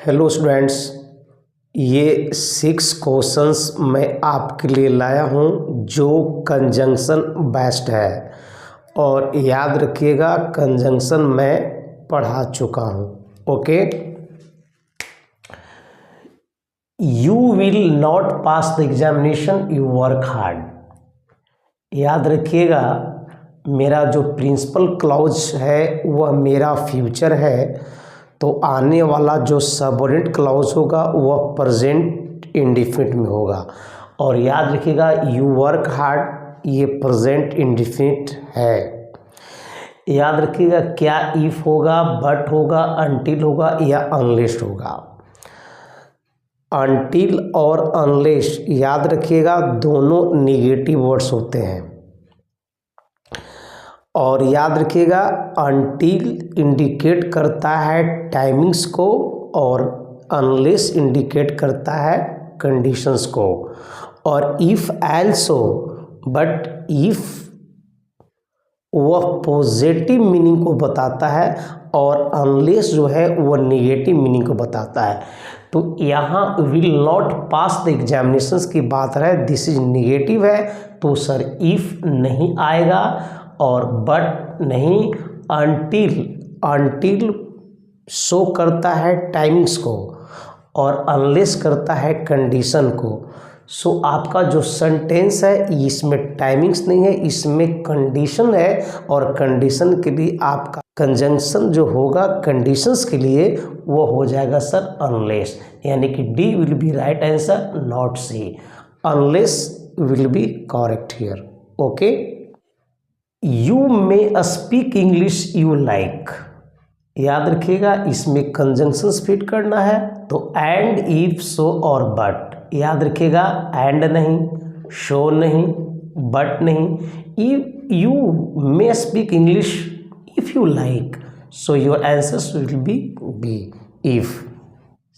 Hello students, ये 6 questions मैं आपके लिए लाया हूँ जो कंजंक्शन बेस्ड है। और याद रखिएगा, कंजंक्शन मैं पढ़ा चुका हूँ। Okay, you will not pass the examination, you work hard. याद रखिएगा, मेरा जो प्रिंसिपल क्लॉज है वह मेरा फ्यूचर है, तो आने वाला जो सबऑर्डिनेट क्लॉज होगा वह प्रेजेंट इंडेफिनिट में होगा। और याद रखिएगा, यू वर्क हार्ड ये प्रेजेंट इंडेफिनिट है। याद रखिएगा, क्या इफ होगा, बट होगा, अनटिल होगा या अनलेस होगा। अनटिल और अनलेस याद रखिएगा दोनों नेगेटिव वर्ड्स होते हैं। और याद रखिएगा, अनटिल इंडिकेट करता है टाइमिंग्स को और अनलेस इंडिकेट करता है कंडीशंस को। और इफ एल्सो, बट इफ वह पॉजिटिव मीनिंग को बताता है और अनलेस जो है वह नेगेटिव मीनिंग को बताता है। तो यहाँ will not pass the examinations की बात है, दिस इज नेगेटिव है, तो सर इफ नहीं आएगा और बट नहीं। अनटिल शो करता है टाइमिंग्स को और अनलेस करता है कंडीशन को। सो आपका जो सेंटेंस है इसमें टाइमिंग्स नहीं है, इसमें कंडीशन है। और कंडीशन के लिए आपका कंजंक्शन जो होगा कंडीशंस के लिए वो हो जाएगा सर अनलेस, यानी कि D will be right answer, not C. Unless will be correct here. Okay, you may speak English you like. याद रखिएगा, इसमें कंजंक्शंस फिट करना है, तो एंड, इफ, सो और बट। याद रखिएगा, एंड नहीं, शो नहीं, बट नहीं। If you may speak English if you like, so your answers will be if.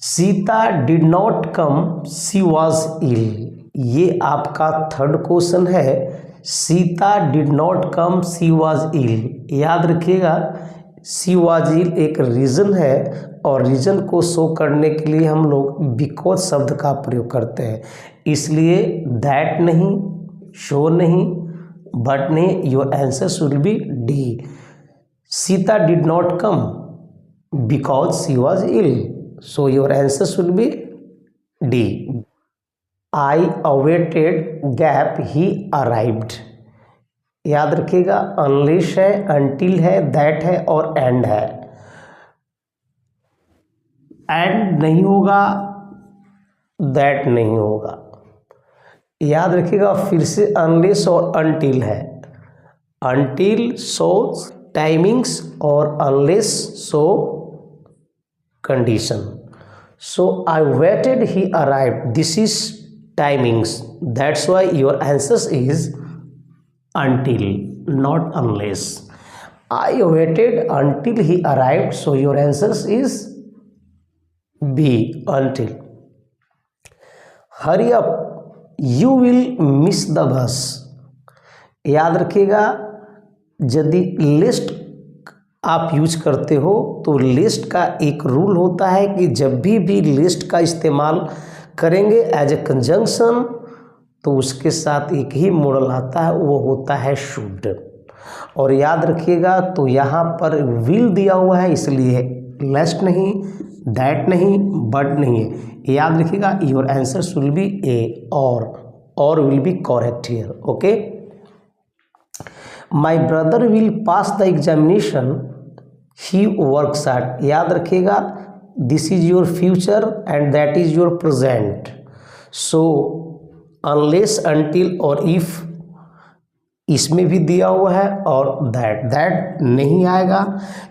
Sita did not come, she was ill. ये आपका थर्ड क्वेश्चन है। Sita did not come, she was ill. याद रखिएगा, she was इल एक reason है और reason को show करने के लिए हम लोग बिकॉज शब्द का प्रयोग करते हैं। इसलिए दैट नहीं, शो नहीं, बट नहीं, your answer will be D. Sita did not come because she was ill, so your answer will be D. I awaited gap, he arrived. याद रखिएगा, अनलेस है, अनटिल है, दैट है और एंड है। एंड नहीं होगा, दैट नहीं होगा। याद रखिएगा, फिर से अनलेस और अनटिल है। अनटिल शो टाइमिंग्स और unless show condition. So I waited, he arrived, this is timings, that's why your answer is until, not unless. I waited until he arrived, so your answer is B, until. Hurry up, you will miss the bus. याद रखिएगा, यदि list आप use करते हो तो list का एक rule होता है कि जब भी लिस्ट का इस्तेमाल करेंगे एज ए कंजंक्शन तो उसके साथ एक ही मॉडल आता है, वो होता है शुड। और याद रखिएगा, तो यहाँ पर विल दिया हुआ है, इसलिए लेस्ट नहीं, दैट नहीं, बट नहीं है। याद रखिएगा, योर आंसर विल बी ए, और will be correct here. Okay, my brother will pass the examination, he works hard. याद रखिएगा, this is your future and that is your present. So unless, until और if इसमें भी दिया हुआ है और दैट नहीं आएगा।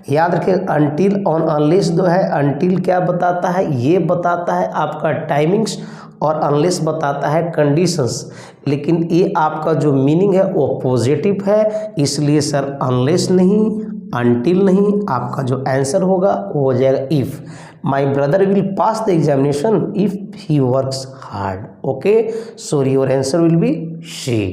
याद रखिए, अनटिल और अनलेस जो है, अनटिल क्या बताता है, ये बताता है आपका टाइमिंग्स और अनलेस बताता है कंडीशंस। लेकिन ये आपका जो मीनिंग है वो पॉजिटिव है, इसलिए सर अनलेस नहीं, अनटिल नहीं, आपका जो आंसर होगा वो हो जाएगा if. My brother will pass the examination if he works hard. Okay, so your answer will be C.